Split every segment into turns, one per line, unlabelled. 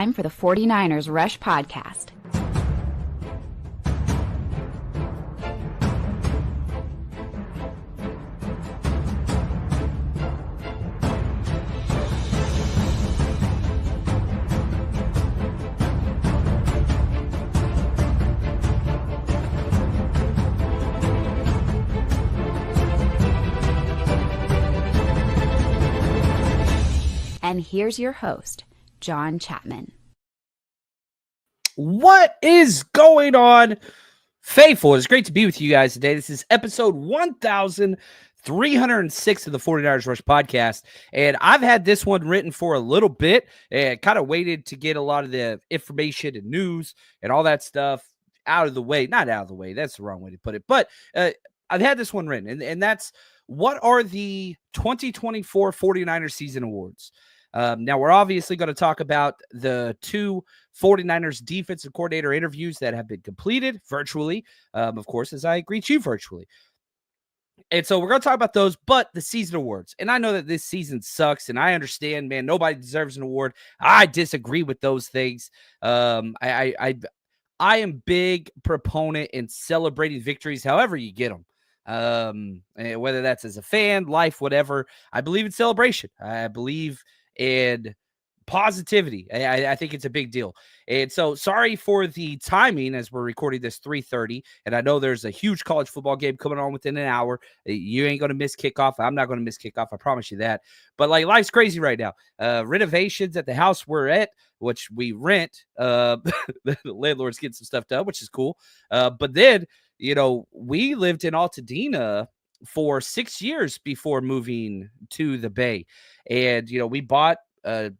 Time for the 49ers Rush Podcast. And here's your host, John Chapman.
What is going on, faithful? It's great to be with you guys today. This is episode 1306 of the 49ers Rush Podcast, and I've had this one written for a little bit and kind of waited to get a lot of the information and news and all that stuff out of the way. Not out of the way, that's the wrong way to put it, but I've had this one written, and that's what are the 2024 49ers season awards. Now, we're obviously going to talk about the two 49ers defensive coordinator interviews that have been completed virtually, of course, as I greet you virtually. And so we're going to talk about those, but the season awards. And I know that this season sucks, and I understand, man, nobody deserves an award. I disagree with those things. I am big proponent in celebrating victories, however you get them. Whether that's as a fan, life, whatever. I believe in celebration. I believe and positivity. I think it's a big deal. And so sorry for the timing as we're recording this 3:30. And I know there's a huge college football game coming on within an hour. You ain't going to miss kickoff. I'm not going to miss kickoff. I promise you that. But like life's crazy right now. Renovations at the house we're at, which we rent. The landlord's getting some stuff done, which is cool. But then, you know, we lived in Altadena for 6 years before moving to the Bay. And, you know, we bought a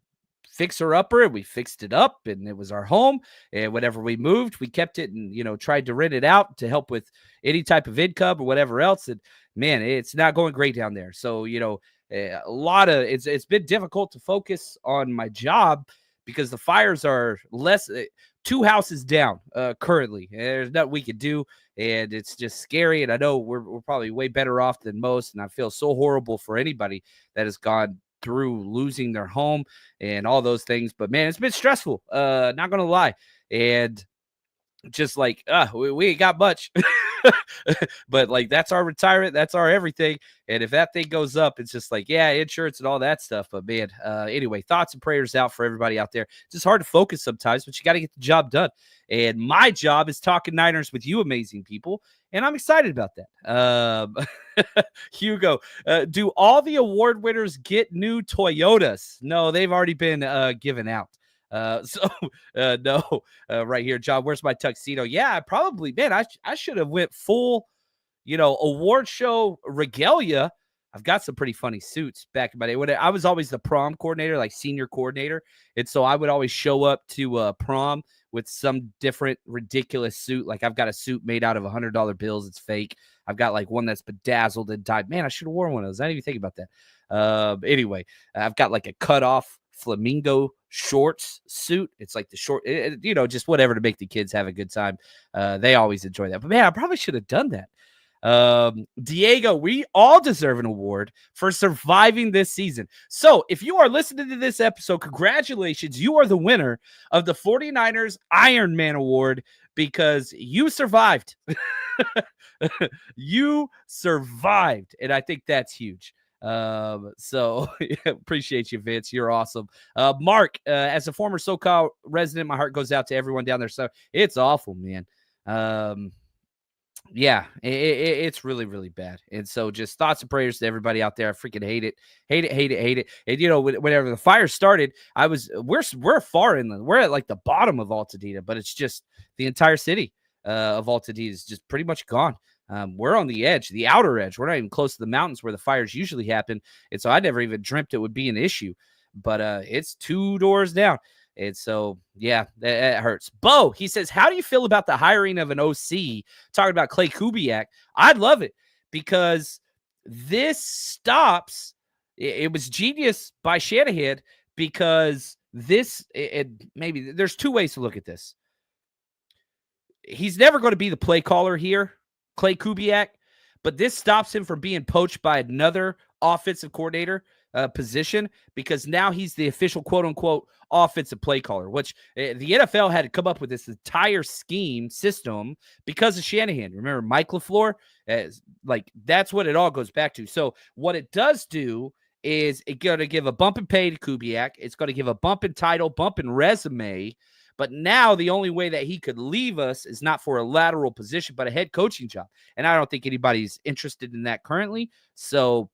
fixer-upper, and we fixed it up, and it was our home. And whenever we moved, we kept it and, you know, tried to rent it out to help with any type of income or whatever else. And, man, it's not going great down there. So, you know, it's been difficult to focus on my job because the fires are less – 2 houses down currently. There's nothing we could do, and it's just scary. And I know we're probably way better off than most, and I feel so horrible for anybody that has gone through losing their home and all those things. But, man, it's been stressful, not going to lie. And just like, we ain't got much. But, like, that's our retirement. That's our everything. And if that thing goes up, it's just like, yeah, insurance and all that stuff. But, man, anyway, thoughts and prayers out for everybody out there. It's just hard to focus sometimes, but you got to get the job done. And my job is talking Niners with you amazing people, and I'm excited about that. Hugo, do all the award winners get new Toyotas? No, they've already been given out. No, right here, John, where's my tuxedo? Yeah, probably, man, I should have went full, you know, award show regalia. I've got some pretty funny suits back in my day. When I was always the prom coordinator, like senior coordinator. And so I would always show up to prom with some different ridiculous suit. Like I've got a suit made out of $100 bills. It's fake. I've got like one that's bedazzled and dyed. Man, I should have worn one of those. I didn't even think about that. Anyway, I've got like a cut off flamingo shorts suit. It's like the short, you know, just whatever to make the kids have a good time. They always enjoy that. But man, I probably should have done that. Diego, we all deserve an award for surviving this season. So if you are listening to this episode, congratulations. You are the winner of the 49ers Iron Man Award because you survived. You survived. And I think that's huge. So appreciate you, Vince. You're awesome. Mark, as a former SoCal resident, my heart goes out to everyone down there. So it's awful, man. Yeah, it's really, really bad. And so just thoughts and prayers to everybody out there. I freaking hate it. Hate it. And, you know, whenever the fire started, we're far inland. We're at like the bottom of Altadena, but it's just the entire city of Altadena is just pretty much gone. We're on the edge, the outer edge. We're not even close to the mountains where the fires usually happen. And so I never even dreamt it would be an issue. But it's 2 doors down. And so, yeah, that hurts. Bo, he says, how do you feel about the hiring of an OC? Talking about Clay Kubiak. I'd love it because this stops. It was genius by Shanahan because maybe there's 2 ways to look at this. He's never going to be the play caller here, Clay Kubiak, but this stops him from being poached by another offensive coordinator position because now he's the official quote unquote offensive play caller, which the NFL had to come up with this entire system because of Shanahan. Remember Mike LaFleur? Like that's what it all goes back to. So what it does do is it going to give a bump in pay to Kubiak. It's going to give a bump in title, bump in resume. But now the only way that he could leave us is not for a lateral position, but a head coaching job. And I don't think anybody's interested in that currently. So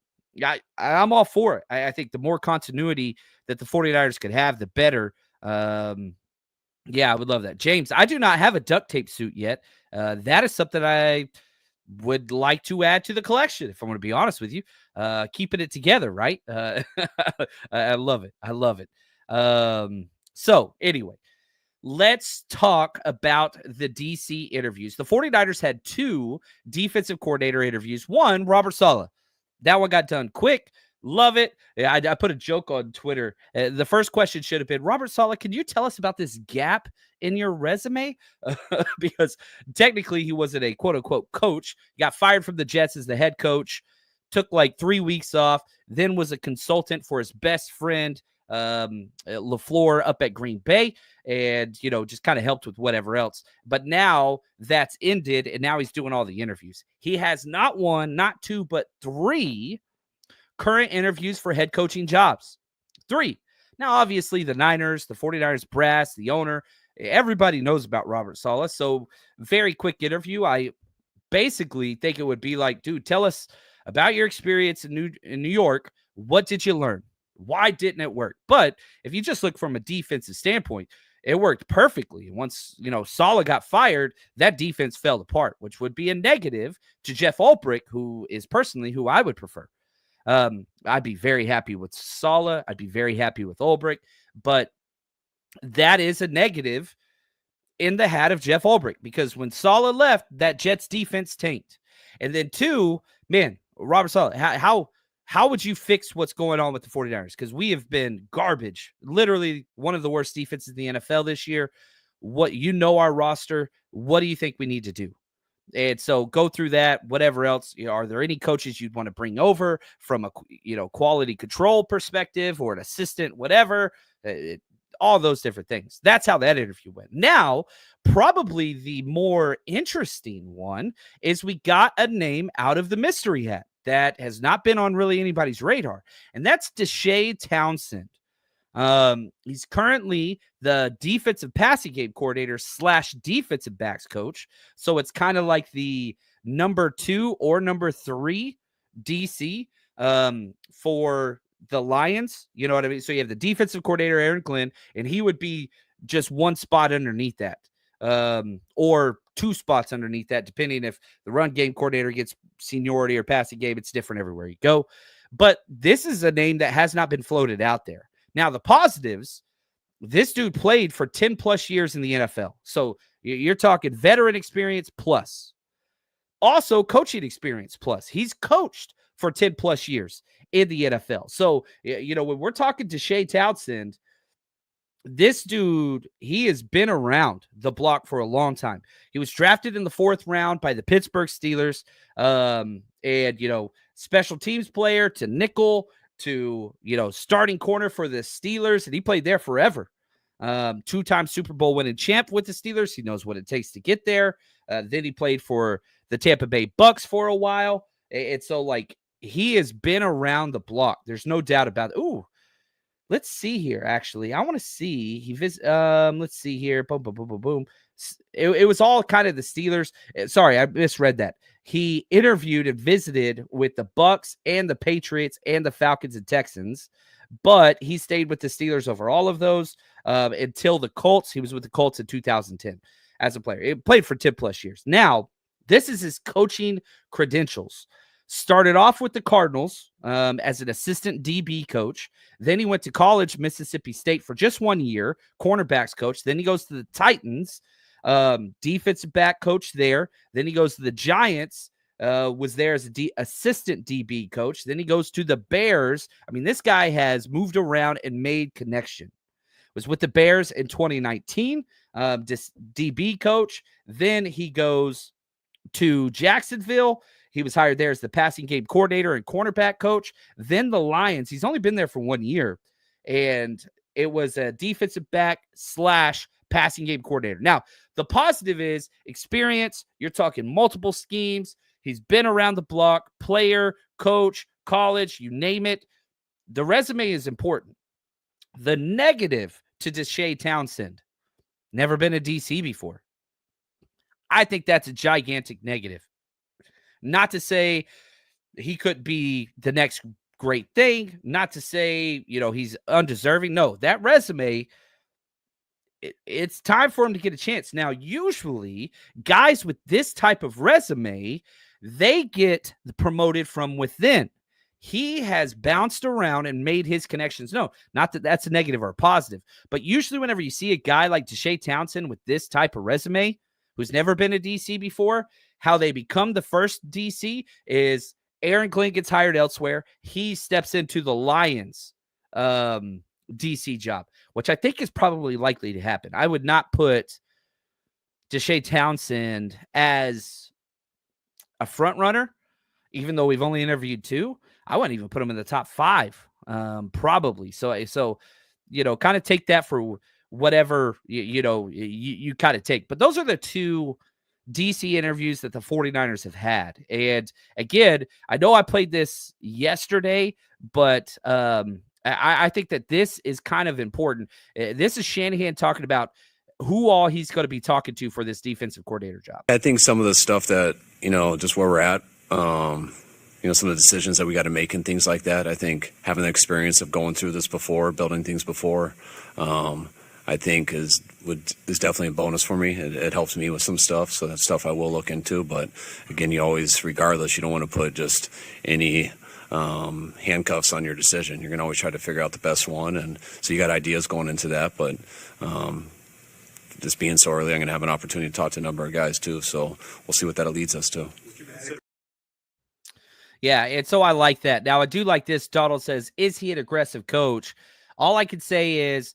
I'm all for it. I think the more continuity that the 49ers could have, the better. Yeah, I would love that. James, I do not have a duct tape suit yet. That is something I would like to add to the collection, if I'm going to be honest with you. Keeping it together, right? I love it. I love it. So anyway, let's talk about the DC interviews. The 49ers had 2 defensive coordinator interviews. One, Robert Saleh. That one got done quick. Love it. I put a joke on Twitter. The first question should have been, Robert Saleh, can you tell us about this gap in your resume? Because technically he wasn't a quote-unquote coach. He got fired from the Jets as the head coach, took like 3 weeks off, then was a consultant for his best friend, LaFleur up at Green Bay, and, you know, just kind of helped with whatever else. But now that's ended, and now he's doing all the interviews. He has not 1, not 2, but 3 current interviews for head coaching jobs. 3. Now, obviously, the Niners, the 49ers brass, the owner, everybody knows about Robert Saleh. So very quick interview. I basically think it would be like, dude, tell us about your experience in New York. What did you learn? Why didn't it work? But if you just look from a defensive standpoint, it worked perfectly. Once, you know, Saleh got fired, that defense fell apart, which would be a negative to Jeff Ulbrich, who is personally who I would prefer. I'd be very happy with Saleh. I'd be very happy with Ulbrich, but that is a negative in the hat of Jeff Ulbrich because when Saleh left, that Jets defense tanked. And then 2, man, Robert Saleh, how would you fix what's going on with the 49ers? Because we have been garbage, literally one of the worst defenses in the NFL this year. Our roster, what do you think we need to do? And so go through that, whatever else. You know, are there any coaches you'd want to bring over from a, you know, quality control perspective or an assistant, whatever, all those different things. That's how that interview went. Now, probably the more interesting one is we got a name out of the mystery hat that has not been on really anybody's radar, and that's Deshae Townsend. He's currently the defensive passing game coordinator / defensive backs coach. So it's kind of like the number 2 or number 3 DC for the Lions. You know what I mean? So you have the defensive coordinator, Aaron Glenn, and he would be just one spot underneath that, or 2 spots underneath that, depending if the run game coordinator gets seniority or passing game. It's different everywhere you go. But this is a name that has not been floated out there. Now, the positives, this dude played for 10 plus years in the NFL. So you're talking veteran experience plus. Also coaching experience plus. He's coached for 10 plus years in the NFL. So, you know, when we're talking to Deshae Townsend, this dude, he has been around the block for a long time. He was drafted in the 4th round by the Pittsburgh Steelers. And, you know, special teams player to nickel to, you know, starting corner for the Steelers. And he played there forever. 2-time Super Bowl winning champ with the Steelers. He knows what it takes to get there. Then he played for the Tampa Bay Bucks for a while. And so, like, he has been around the block. There's no doubt about it. Ooh, let's see here. Actually, I want to see. Let's see here. Boom, boom, boom, boom, boom. It was all kind of the Steelers. Sorry, I misread that. He interviewed and visited with the Bucks and the Patriots and the Falcons and Texans, but he stayed with the Steelers over all of those until the Colts. He was with the Colts in 2010 as a player. He played for 10 plus years. Now, this is his coaching credentials. Started off with the Cardinals as an assistant DB coach. Then he went to college, Mississippi State, for just 1 year, cornerbacks coach. Then he goes to the Titans, defensive back coach there. Then he goes to the Giants, was there as an assistant DB coach. Then he goes to the Bears. I mean, this guy has moved around and made connection. Was with the Bears in 2019, DB coach. Then he goes to Jacksonville. He was hired there as the passing game coordinator and cornerback coach. Then the Lions. He's only been there for 1 year. And it was a defensive back / passing game coordinator. Now, the positive is experience. You're talking multiple schemes. He's been around the block, player, coach, college, you name it. The resume is important. The negative to Deshae Townsend, never been a DC before. I think that's a gigantic negative. Not to say he could be the next great thing, not to say, he's undeserving. No, that resume, it's time for him to get a chance. Now, usually guys with this type of resume, they get promoted from within. He has bounced around and made his connections. No, not that that's a negative or a positive, but usually whenever you see a guy like Deshae Townsend with this type of resume, who's never been a DC before, how they become the first DC is Aaron Glenn gets hired elsewhere. He steps into the Lions DC job, which I think is probably likely to happen. I would not put Deshae Townsend as a front runner, even though we've only interviewed 2. I wouldn't even put him in the top 5, probably. So kind of take that for whatever you kind of take. But those are the 2 DC interviews that the 49ers have had. And again, I know I played this yesterday, but I think that this is kind of important. This is Shanahan talking about who all he's going to be talking to for this defensive coordinator job.
I think some of the stuff that, just where we're at, some of the decisions that we got to make and things like that. I think having the experience of going through this before, building things before, I think is definitely a bonus for me. It helps me with some stuff, so that's stuff I will look into. But again, you always, regardless, you don't want to put just any handcuffs on your decision. You're going to always try to figure out the best one, and so you got ideas going into that. But this being so early, I'm going to have an opportunity to talk to a number of guys too. So we'll see what that leads us to.
Yeah, and so I like that. Now, I do like this. Donald says, is he an aggressive coach? All I can say is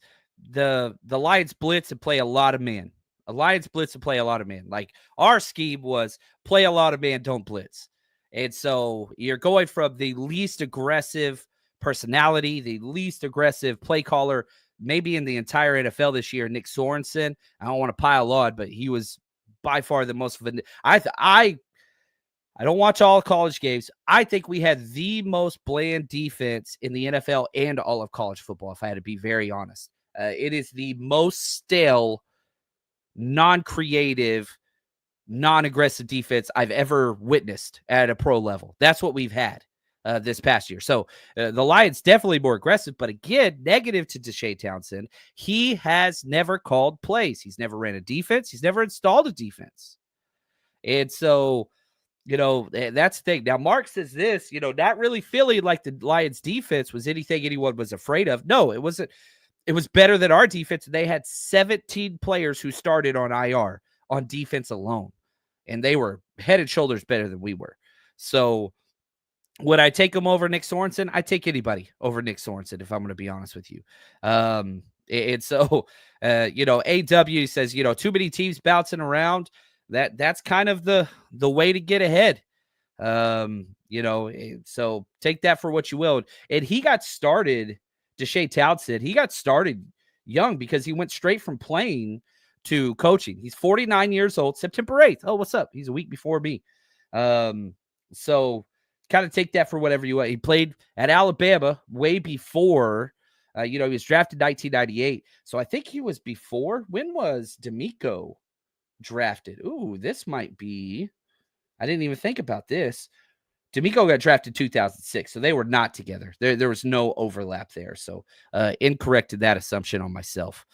the Lions blitz and play a lot of man. Like, our scheme was play a lot of man, don't blitz. And so you're going from the least aggressive personality, the least aggressive play caller, maybe in the entire NFL this year, Nick Sorensen. I don't want to pile on, but he was by far the most. I don't watch all college games. I think we had the most bland defense in the NFL and all of college football, if I had to be very honest. It is the most stale, non-creative, non-aggressive defense I've ever witnessed at a pro level. That's what we've had this past year. So the Lions definitely more aggressive, but again, negative to Deshae Townsend. He has never called plays. He's never ran a defense. He's never installed a defense. And so, that's the thing. Now, Mark says this, not really feeling like the Lions defense was anything anyone was afraid of. No, it wasn't. It was better than our defense. They had 17 players who started on IR on defense alone, and they were head and shoulders better than we were. So would I take them over Nick Sorensen? I take anybody over Nick Sorensen, if I'm going to be honest with you. And so, AW says, too many teams bouncing around. That's kind of the way to get ahead. So take that for what you will. And he got started, Deshae Townsend, he got started young because he went straight from playing to coaching. He's 49 years old, September 8th. Oh, what's up? He's a week before me. So kind of take that for whatever you want. He played at Alabama way before, he was drafted 1998. So I think he was before. When was D'Amico drafted? Ooh, this might be, I didn't even think about this. D'Amico got drafted 2006, so they were not together. There was no overlap there. So incorrect in that assumption on myself.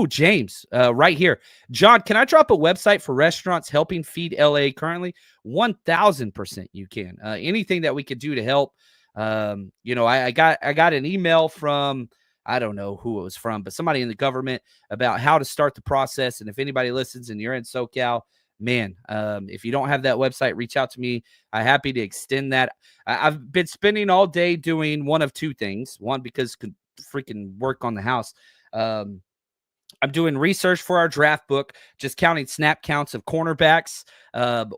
James, right here. John, can I drop a website for restaurants helping feed LA currently? 1,000% you can. Anything that we could do to help. I got an email from, I don't know who it was from, but somebody in the government about how to start the process. And if anybody listens and you're in SoCal, man, if you don't have that website, reach out to me. I'm happy to extend that. I've been spending all day doing one of two things. One, because could freaking work on the house. I'm doing research for our draft book, just counting snap counts of cornerbacks,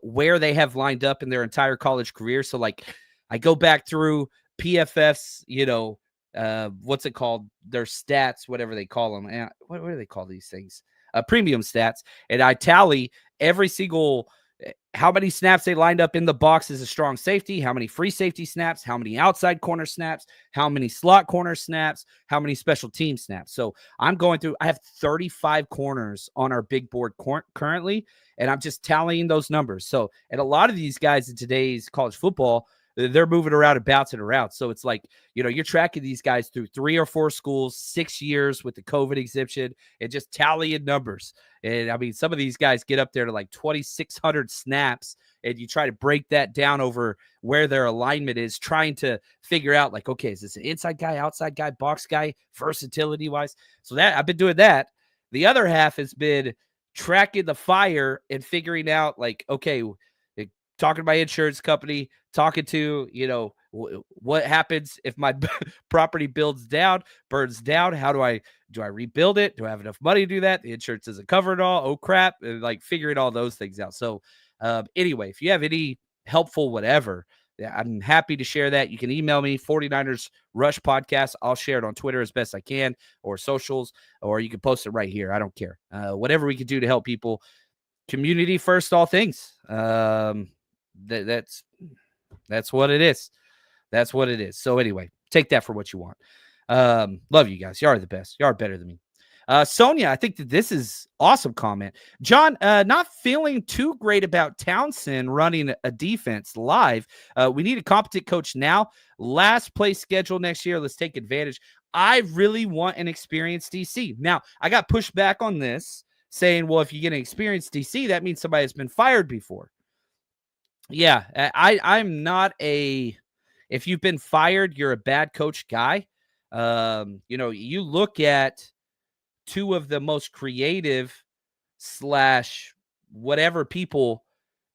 where they have lined up in their entire college career. So, like, I go back through PFF's, what's it called? Their stats, whatever they call them. What do they call these things? Premium stats. And I tally every single how many snaps they lined up in the box as a strong safety, how many free safety snaps, how many outside corner snaps, how many slot corner snaps, how many special team snaps. So I'm going through, I have 35 corners on our big board currently, and I'm just tallying those numbers. So, and a lot of these guys in today's college football, they're moving around and bouncing around. So it's like, you're tracking these guys through 3 or 4 schools, 6 years with the COVID exemption, and just tallying numbers. And I mean, some of these guys get up there to like 2,600 snaps, and you try to break that down over where their alignment is, trying to figure out like, okay, is this an inside guy, outside guy, box guy, versatility wise? So that I've been doing that. The other half has been tracking the fire and figuring out like, okay, talking to my insurance company, talking to, what happens if my property burns down? How do I rebuild it? Do I have enough money to do that? The insurance doesn't cover it all. Oh crap. And like figuring all those things out. So anyway, if you have any helpful, whatever, I'm happy to share that. You can email me 49ers Rush Podcast. I'll share it on Twitter as best I can, or socials, or you can post it right here. I don't care. Whatever we can do to help people. Community first, all things. That's what it is. That's what it is. So anyway, take that for what you want. Love you guys. You are the best. You are better than me. Sonia, I think that this is awesome comment. John, not feeling too great about Townsend running a defense live. We need a competent coach now. Last place schedule next year. Let's take advantage. I really want an experienced DC. Now, I got pushed back on this, saying, well, if you get an experienced DC, that means somebody has been fired before. Yeah, I'm not if you've been fired, you're a bad coach guy. You look at 2 of the most creative / whatever people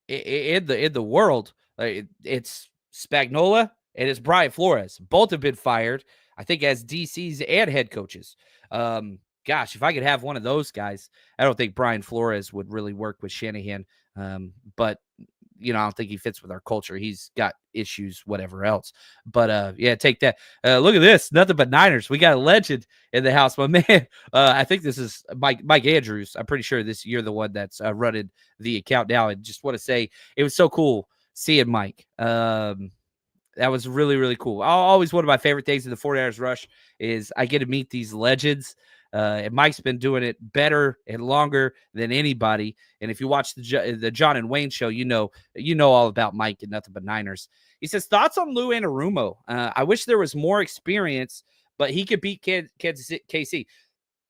in the world. It's Spagnuolo and it's Brian Flores. Both have been fired, I think, as DCs and head coaches. Gosh, if I could have one of those guys, I don't think Brian Flores would really work with Shanahan. But I don't think he fits with our culture. He's got issues, whatever else. But yeah, take that. Look at this. Nothing but Niners. We got a legend in the house, my man. I think this is Mike Andrews. I'm pretty sure you're the one that's running the account now. And just want to say it was so cool seeing Mike. That was really, really cool. Always one of my favorite things in the 49ers Rush is I get to meet these legends. And Mike's been doing it better and longer than anybody. And if you watch the John and Wayne show, you know all about Mike and Nothing But Niners. He says, thoughts on Lou Anarumo? I wish there was more experience, but he could beat Kansas KC.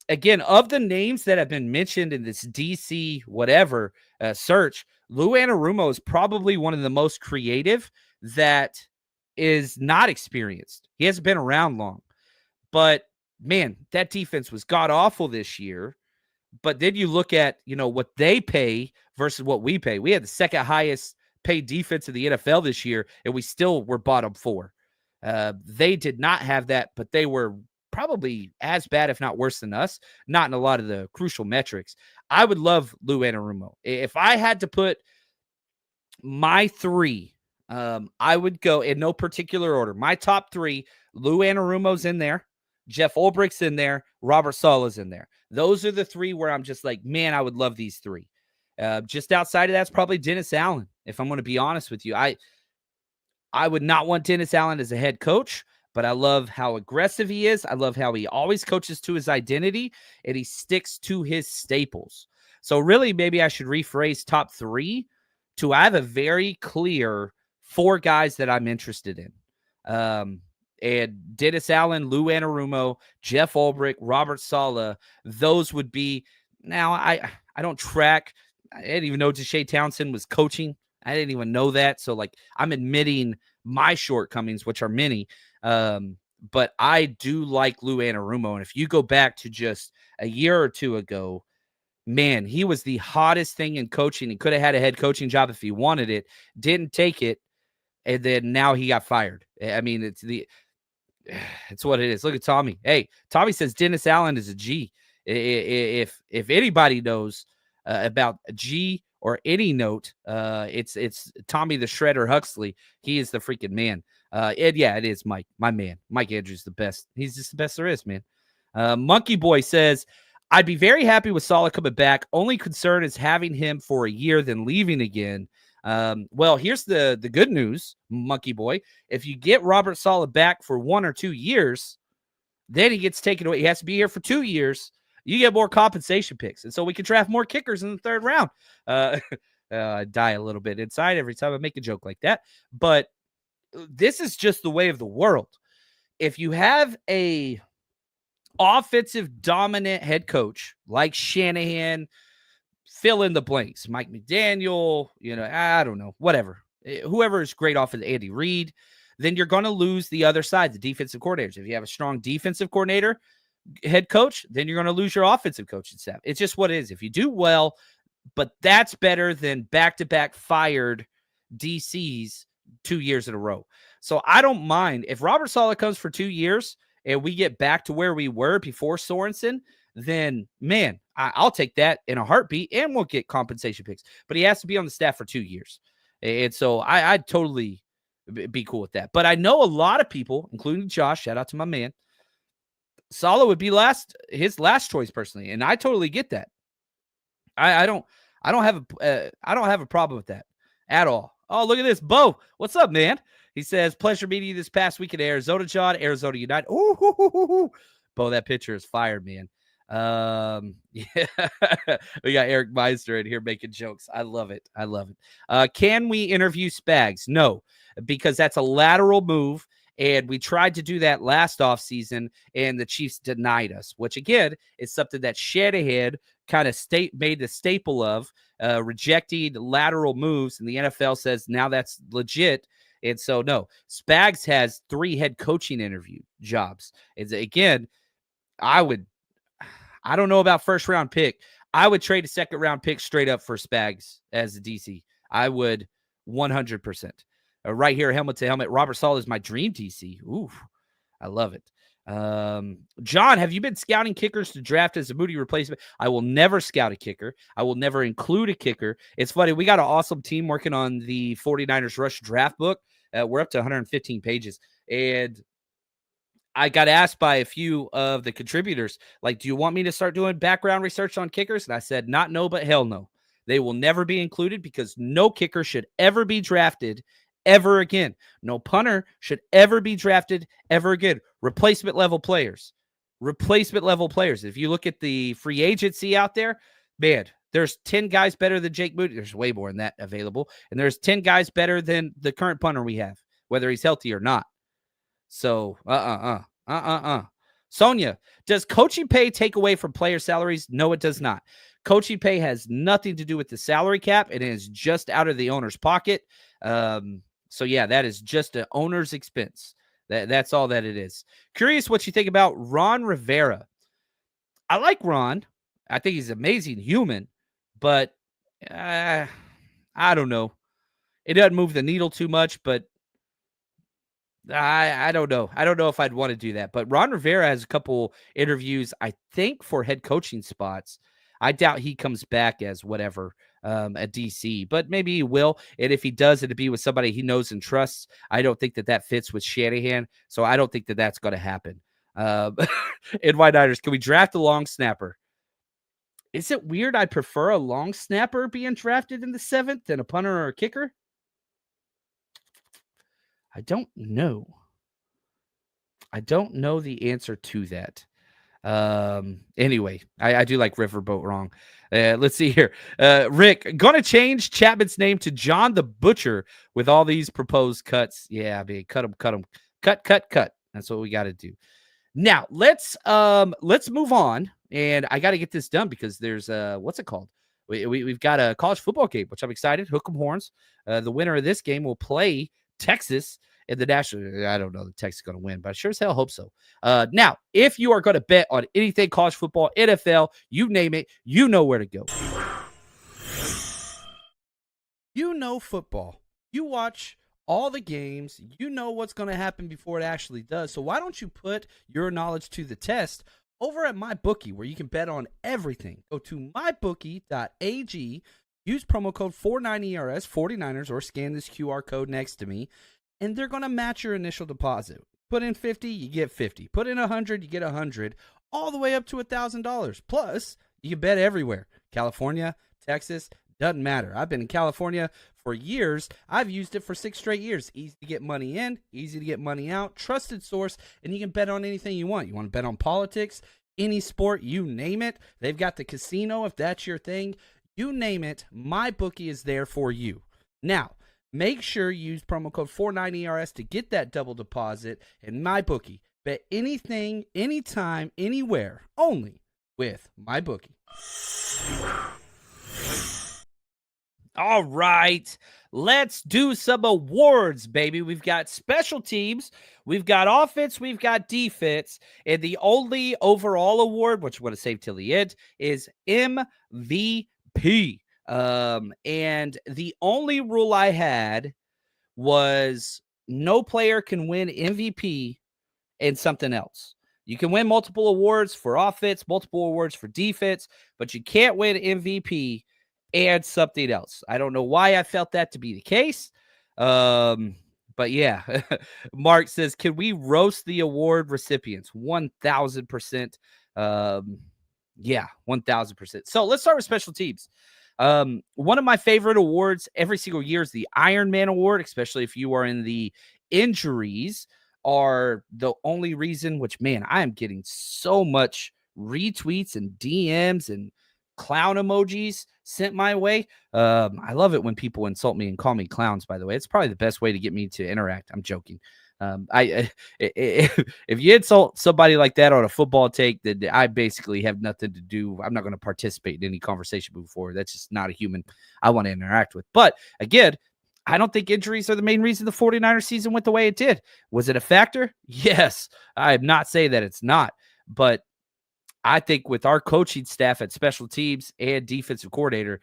Again, of the names that have been mentioned in this DC whatever search, Lou Anarumo is probably one of the most creative that is not experienced. He hasn't been around long. But man, that defense was god-awful this year. But then you look at, what they pay versus what we pay. We had the second highest paid defense in the NFL this year, and we still were bottom 4. They did not have that, but they were probably as bad, if not worse than us, not in a lot of the crucial metrics. I would love Lou Anarumo. If I had to put my 3, I would go in no particular order. My top 3, Lou Anarumo's in there. Jeff Ulbricht's in there. Robert Saleh's in there. Those are the 3 where I'm just like, man, I would love these 3. Just outside of that's probably Dennis Allen, if I'm going to be honest with you. I would not want Dennis Allen as a head coach, but I love how aggressive he is. I love how he always coaches to his identity, and he sticks to his staples. So really, maybe I should rephrase top 3 to I have a very clear 4 guys that I'm interested in. And Dennis Allen, Lou Anarumo, Jeff Ulbricht, Robert Saleh, those would be. Now, I don't track. I didn't even know Deshae Townsend was coaching. I didn't even know that. So, I'm admitting my shortcomings, which are many. But I do like Lou Anarumo. And if you go back to just a year or 2 ago, man, he was the hottest thing in coaching. He could have had a head coaching job if he wanted it, didn't take it. And then now he got fired. I mean, it's what it is. Look at Tommy. Hey, Tommy says Dennis Allen is a G. If anybody knows about G or any note, it's Tommy the Shredder Huxley. He is the freaking man. And yeah, it is Mike, my man. Mike Andrews the best. He's just the best there is, man. Monkey Boy says, I'd be very happy with Saleh coming back. Only concern is having him for a year, then leaving again. Well, here's the good news, Monkey Boy. If you get Robert Saleh back for 1 or 2 years, then he gets taken away. He has to be here for 2 years. You get more compensation picks. And so we can draft more kickers in the 3rd round. I die a little bit inside every time I make a joke like that. But this is just the way of the world. If you have a offensive dominant head coach like Shanahan, fill in the blanks, Mike McDaniel, I don't know, whatever, whoever is great off of Andy Reid, then you're going to lose the other side, the defensive coordinators. If you have a strong defensive coordinator, head coach, then you're going to lose your offensive coaching staff. It's just what it is. If you do well, but that's better than back-to-back fired DCs 2 years in a row. So I don't mind if Robert Saleh comes for 2 years and we get back to where we were before Sorensen, then man, I'll take that in a heartbeat, and we'll get compensation picks. But he has to be on the staff for 2 years. And so I'd totally be cool with that. But I know a lot of people, including Josh, shout out to my man, Saleh would be his last choice personally, and I totally get that. I don't have a problem with that at all. Oh, look at this, Bo. What's up, man? He says, pleasure meeting you this past week in Arizona, John. Arizona United. Ooh, Bo, that picture is fired, man. Yeah, we got Eric Meister in here making jokes. I love it. Can we interview Spags? No, because that's a lateral move. And we tried to do that last offseason, and the Chiefs denied us, which, again, is something that Shanahan kind of made the staple of, rejecting lateral moves. And the NFL says now that's legit. And so, no, Spags has 3 head coaching interview jobs. And again, I don't know about 1st-round pick. I would trade a 2nd-round pick straight up for Spags as a DC. I would 100%. Right here, helmet to helmet. Robert Saleh is my dream DC. Ooh, I love it. John, have you been scouting kickers to draft as a Moody replacement? I will never scout a kicker. I will never include a kicker. It's funny. We got an awesome team working on the 49ers Rush draft book. We're up to 115 pages. And I got asked by a few of the contributors, like, do you want me to start doing background research on kickers? And I said, not no, but hell no. They will never be included because no kicker should ever be drafted ever again. No punter should ever be drafted ever again. Replacement level players. If you look at the free agency out there, man, there's 10 guys better than Jake Moody. There's way more than that available. And there's 10 guys better than the current punter we have, whether he's healthy or not. So, Sonia, does coaching pay take away from player salaries? No, it does not. Coaching pay has nothing to do with the salary cap. It is just out of the owner's pocket. So yeah, that is just an owner's expense. That's all that it is. Curious what you think about Ron Rivera. I like Ron. I think he's an amazing human, but I don't know. It doesn't move the needle too much, but I don't know. I don't know if I'd want to do that. But Ron Rivera has a couple interviews, I think, for head coaching spots. I doubt he comes back as whatever, a DC, but maybe he will. And if he does, it'll be with somebody he knows and trusts. I don't think that fits with Shanahan, so I don't think that that's going to happen. NY Niners, can we draft a long snapper? Is it weird? I'd prefer a long snapper being drafted in the 7th than a punter or a kicker. I don't know. I don't know the answer to that. Anyway, I do like Riverboat wrong. Let's see here. Rick, gonna change Chapman's name to John the Butcher with all these proposed cuts. Yeah, I mean, cut them. Cut. That's what we got to do. Now, let's move on. And I got to get this done because there's what's it called? We've got a college football game, which I'm excited. Hook 'em horns. The winner of this game will play Texas in the national. I don't know if Texas is going to win, but I sure as hell hope so. Now, if you are going to bet on anything college football, NFL, you name it, you know where to go. You know football. You watch all the games. You know what's going to happen before it actually does. So why don't you put your knowledge to the test over at MyBookie, where you can bet on everything. Go to mybookie.ag, use promo code 49ERS, 49ers, or scan this QR code next to me, and they're going to match your initial deposit. Put in 50, you get 50. Put in 100, you get 100, all the way up to $1,000. Plus, you can bet everywhere. California, Texas, doesn't matter. I've been in California for years. I've used it for 6 straight years. Easy to get money in, easy to get money out, trusted source, and you can bet on anything you want. You want to bet on politics, any sport, you name it. They've got the casino if that's your thing. You name it, MyBookie is there for you. Now, make sure you use promo code 49ERS to get that double deposit. And MyBookie, bet anything, anytime, anywhere, only with MyBookie. All right, let's do some awards, baby. We've got special teams, we've got offense, we've got defense, and the only overall award, which I'm going to save till the end, is MVP. And the only rule I had was no player can win MVP and something else. You can win multiple awards for offense, multiple awards for defense, but you can't win MVP and something else. I don't know why I felt that to be the case. But yeah, Mark says, can we roast the award recipients? 1,000%. Yeah, 1,000%. So let's start with special teams. One of my favorite awards every single year is the Iron Man Award, especially if you are in the injuries are the only reason, which, man, I am getting so much retweets and DMs and clown emojis sent my way. I love it when people insult me and call me clowns, by the way. It's probably the best way to get me to interact. I'm joking. If you insult somebody like that on a football take, then I basically have nothing to do. I'm not going to participate in any conversation moving forward. That's just not a human I want to interact with. But again, I don't think injuries are the main reason the 49ers season went the way it did. Was it a factor? Yes. I am not saying that it's not, but I think with our coaching staff at special teams and defensive coordinator,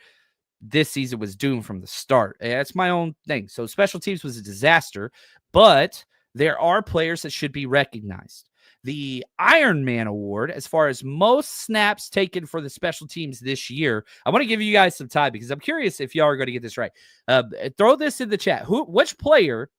this season was doomed from the start. That's my own thing. So special teams was a disaster, but there are players that should be recognized. The Iron Man Award, as far as most snaps taken for the special teams this year, I want to give you guys some time because I'm curious if y'all are going to get this right. Throw this in the chat. Which player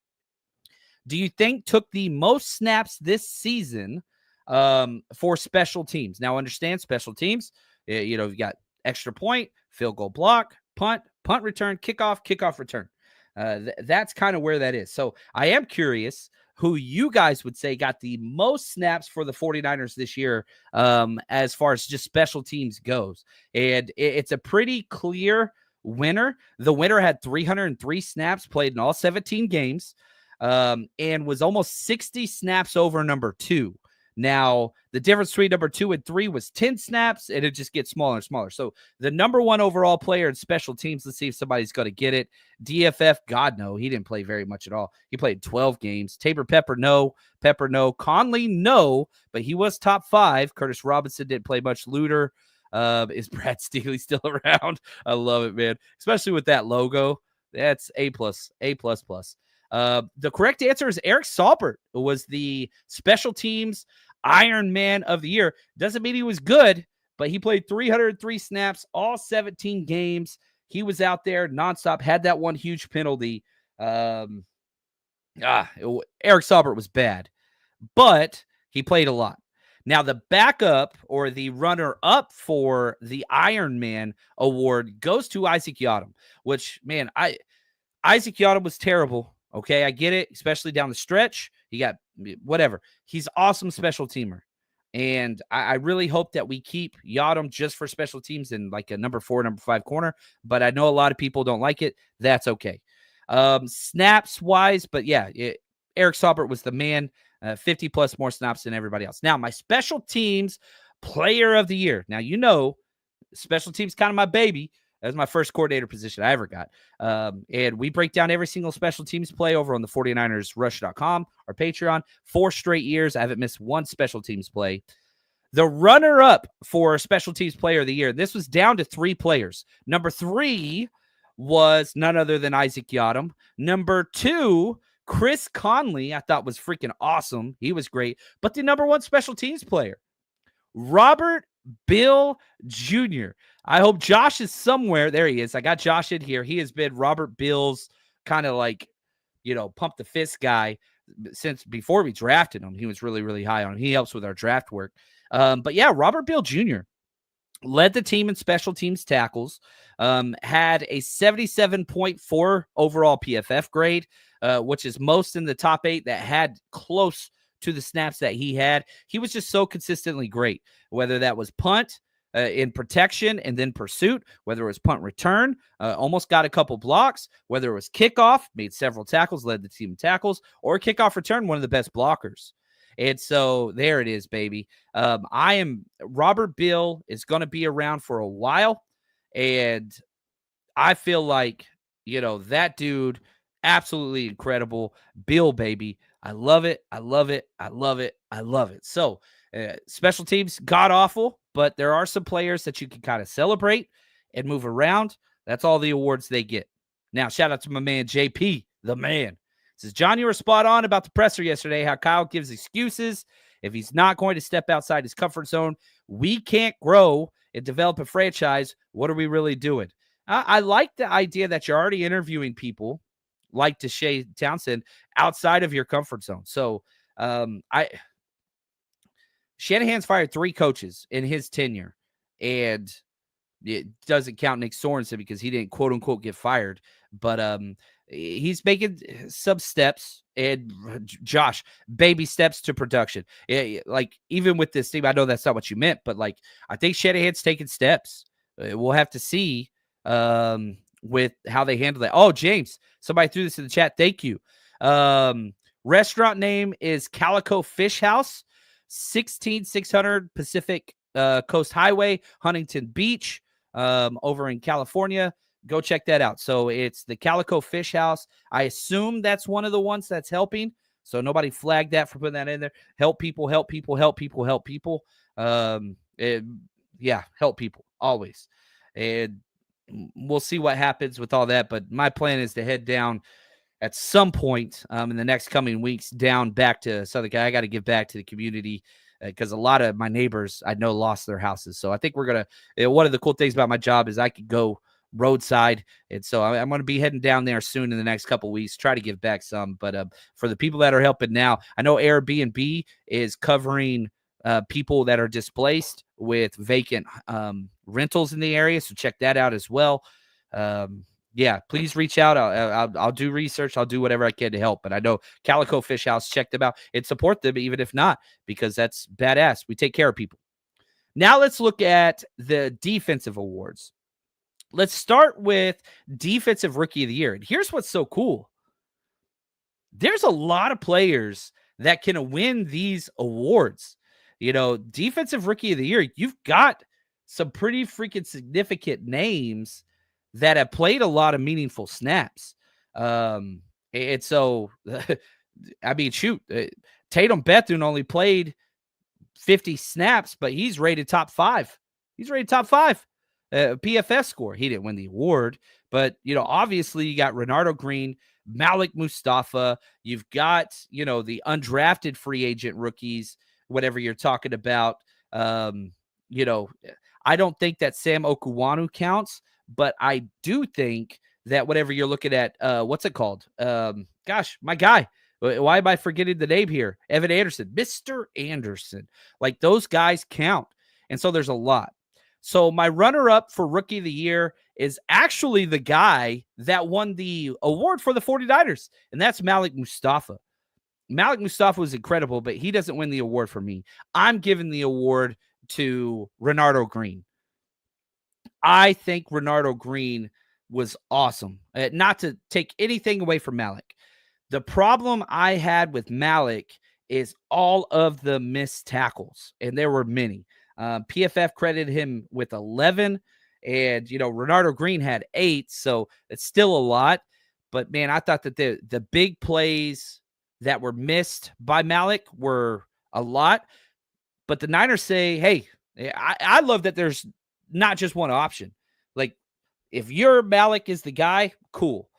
do you think took the most snaps this season for special teams? Now, understand special teams, you've got extra point, field goal block, punt return, kickoff return. That's kind of where that is. So I am curious who you guys would say got the most snaps for the 49ers this year as far as just special teams goes. And it's a pretty clear winner. The winner had 303 snaps, played in all 17 games, and was almost 60 snaps over number 2. Now, the difference between number 2 and 3 was 10 snaps, and it just gets smaller and smaller. So the number 1 overall player in special teams, let's see if somebody's going to get it. DFF, God, no. He didn't play very much at all. He played 12 games. Tabor Pepper, no. Conley, no. But he was top 5. Curtis Robinson didn't play much. Luter. Is Brad Steely still around? I love it, man. Especially with that logo. That's A+. The correct answer is Eric Saubert was the special teams Iron Man of the year. Doesn't mean he was good, but he played 303 snaps, all 17 games. He was out there nonstop, had that one huge penalty. Eric Saubert was bad, but he played a lot. Now, the backup or the runner-up for the Iron Man award goes to Isaac Yiadom, which, man, Isaac Yiadom was terrible. Okay, I get it, especially down the stretch. He got whatever. He's awesome special teamer. And I really hope that we keep Yiadom just for special teams in like a number 4, number 5 corner. But I know a lot of people don't like it. That's okay. Snaps-wise, but yeah, Eric Saubert was the man. 50-plus more snaps than everybody else. Now, my special teams player of the year. Now, special teams kind of my baby. That was my first coordinator position I ever got. And we break down every single special teams play over on the 49ersrush.com, our Patreon. 4 straight years. I haven't missed one special teams play. The runner-up for special teams player of the year, this was down to 3 players. Number 3 was none other than Isaac Yiadom. Number 2, Chris Conley, I thought was freaking awesome. He was great. But the number 1 special teams player Robert Bill Jr. I hope Josh is somewhere. There he is. I got Josh in here. He has been Robert Bill's kind of like, pump the fist guy since before we drafted him. He was really, really high on him. He helps with our draft work. But yeah, Robert Bill Jr. led the team in special teams tackles, had a 77.4 overall PFF grade, which is most in the top 8 that had close to the snaps that he had. He was just so consistently great, whether that was punt, in protection and then pursuit, whether it was punt return, almost got a couple blocks, whether it was kickoff, made several tackles, led the team in tackles, or kickoff return, one of the best blockers. And so there it is, baby. Robert Bill is going to be around for a while. And I feel like, that dude, absolutely incredible. Bill, baby. I love it. I love it. I love it. I love it. So special teams, god awful, but there are some players that you can kind of celebrate and move around. That's all the awards they get. Now, shout out to my man, JP, the man. Says, John, you were spot on about the presser yesterday, how Kyle gives excuses. If he's not going to step outside his comfort zone, we can't grow and develop a franchise. What are we really doing? I like the idea that you're already interviewing people like Deshae Townsend outside of your comfort zone. So Shanahan's fired 3 coaches in his tenure, and it doesn't count Nick Sorensen because he didn't quote unquote get fired, but he's making some steps, and Josh, baby steps to production. Like even with this team, I know that's not what you meant, but like I think Shanahan's taking steps. We'll have to see with how they handle that. Oh, James, somebody threw this in the chat. Thank you. Restaurant name is Calico Fish House, 16600 Pacific Coast Highway, Huntington Beach, over in California. Go check that out. So it's the Calico Fish House. I assume that's one of the ones that's helping. So nobody flagged that for putting that in there. Help people, help people, help people, help people. Help people always. And we'll see what happens with all that. But my plan is to head down at some point in the next coming weeks down back to Southern California. I got to give back to the community because a lot of my neighbors I know lost their houses. So I think we're going to, one of the cool things about my job is I could go roadside. And so I'm going to be heading down there soon in the next couple of weeks, try to give back some. But for the people that are helping now, I know Airbnb is covering people that are displaced with vacant rentals in the area. So check that out as well. Please reach out. I'll do research. I'll do whatever I can to help. But I know Calico Fish House, check them out and support them, even if not, because that's badass. We take care of people. Now let's look at the defensive awards. Let's start with Defensive Rookie of the Year. And here's what's so cool. There's a lot of players that can win these awards. Defensive Rookie of the Year, you've got some pretty freaking significant names that have played a lot of meaningful snaps. And so, I mean, shoot, Tatum Bethune only played 50 snaps, but he's rated top 5. He's rated top 5. PFF score. He didn't win the award, but obviously you got Renardo Green, Malik Mustafa. You've got the undrafted free agent rookies, whatever you're talking about. I don't think that Sam Okuwanu counts, but I do think that whatever you're looking at, what's it called? My guy. Why am I forgetting the name here? Evan Anderson, Mr. Anderson. Like those guys count, and so there's a lot. So my runner-up for Rookie of the Year is actually the guy that won the award for the 49ers, and that's Malik Mustafa. Malik Mustafa was incredible, but he doesn't win the award for me. I'm giving the award to Renardo Green. I think Renardo Green was awesome. Not to take anything away from Malik. The problem I had with Malik is all of the missed tackles, and there were many. PFF credited him with 11, and Renardo Green had 8, so it's still a lot. But man, I thought that the big plays that were missed by Malik were a lot. But the Niners say, hey, I love that there's not just one option. Like if your Malik is the guy, cool.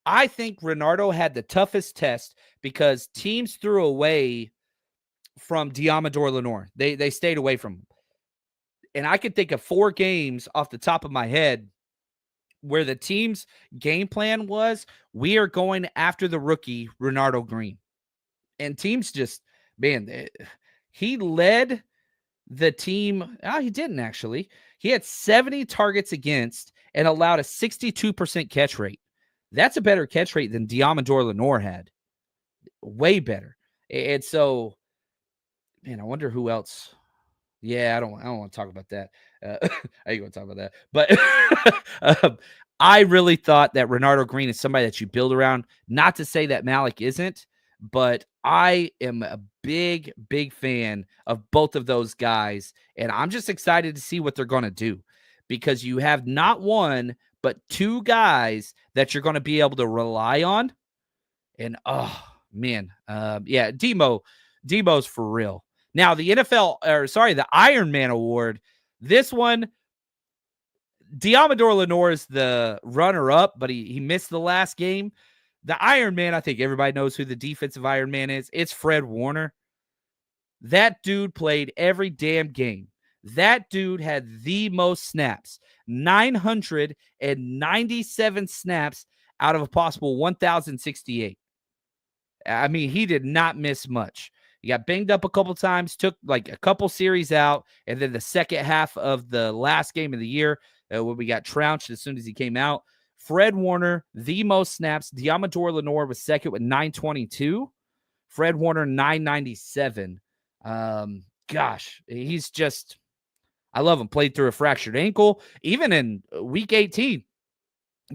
I think Renardo had the toughest test because teams threw away from Diamador Lenore. They stayed away from him. And I could think of 4 games off the top of my head where the team's game plan was, we are going after the rookie, Renardo Green. And teams just, man, he led the team. Oh, he didn't actually. He had 70 targets against and allowed a 62% catch rate. That's a better catch rate than Diamador Lenore had. Way better. And so, man, I wonder who else. Yeah, I don't want to talk about that. I ain't going to talk about that. But I really thought that Renardo Green is somebody that you build around. Not to say that Malik isn't, but I am a big, big fan of both of those guys. And I'm just excited to see what they're going to do, because you have not one, but 2 guys that you're going to be able to rely on. And, oh, man, yeah, Demo's for real. Now, the the Iron Man Award, this one, Diamador Lenore is the runner-up, but he missed the last game. The Iron Man, I think everybody knows who the defensive Iron Man is. It's Fred Warner. That dude played every damn game. That dude had the most snaps, 997 snaps out of a possible 1,068. I mean, he did not miss much. He got banged up a couple times, took like a couple series out, and then the second half of the last game of the year, when we got trounced as soon as he came out. Fred Warner, the most snaps. Diamador Lenore was second with 922. Fred Warner, 997. Gosh, he's just, I love him. Played through a fractured ankle. Even in week 18,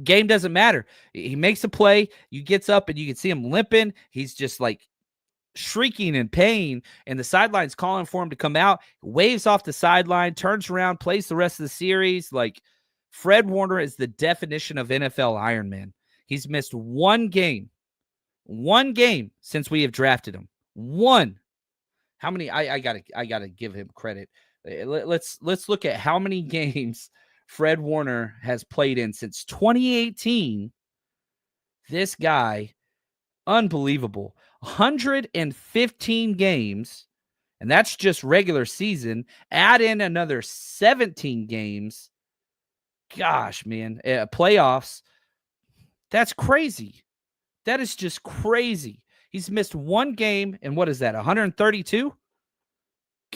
game doesn't matter. He makes a play. You gets up and you can see him limping. He's just like shrieking in pain, and the sideline's calling for him to come out. Waves off the sideline, turns around, plays the rest of the series. Like, Fred Warner is the definition of NFL Iron Man. He's missed one game since we have drafted him. One. How many? I gotta give him credit. Let's look at how many games Fred Warner has played in since 2018. This guy, unbelievable. 115 games, and that's just regular season. Add in another 17 games. Gosh, man, playoffs. That's crazy. That is just crazy. He's missed one game, and what is that, 132?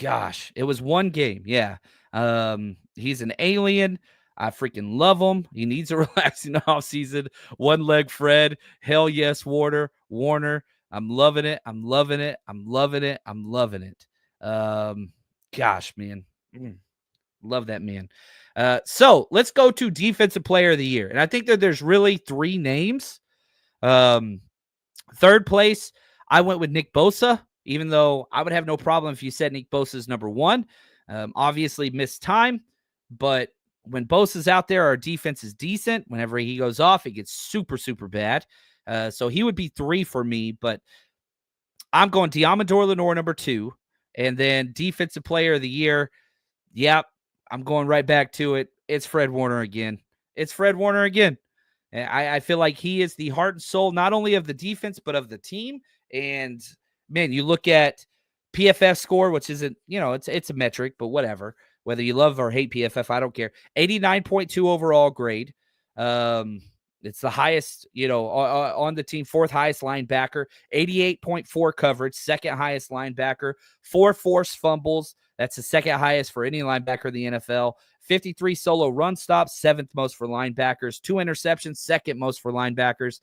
Gosh, it was one game. Yeah. He's an alien. I freaking love him. He needs a relaxing offseason. One leg Fred. Hell yes, Warner. I'm loving it. I'm loving it. I'm loving it. I'm loving it. Gosh, man. Love that man. So let's go to Defensive Player of the Year. And I think that there's really 3 names. Third place, I went with Nick Bosa, even though I would have no problem if you said Nick Bosa's number 1. Obviously missed time, but when Bosa's out there, our defense is decent. Whenever he goes off, it gets super, super bad. So he would be 3 for me, but I'm going Diamador Lenore number 2, and then Defensive Player of the Year. Yep, I'm going right back to it. It's Fred Warner again. And I feel like he is the heart and soul, not only of the defense, but of the team. And, man, you look at PFF score, which isn't, it's a metric, but whatever. Whether you love or hate PFF, I don't care. 89.2 overall grade. It's the highest, on the team, 4th highest linebacker. 88.4 coverage, 2nd highest linebacker. 4 forced fumbles. That's the 2nd highest for any linebacker in the NFL. 53 solo run stops, 7th most for linebackers. 2 interceptions, 2nd most for linebackers.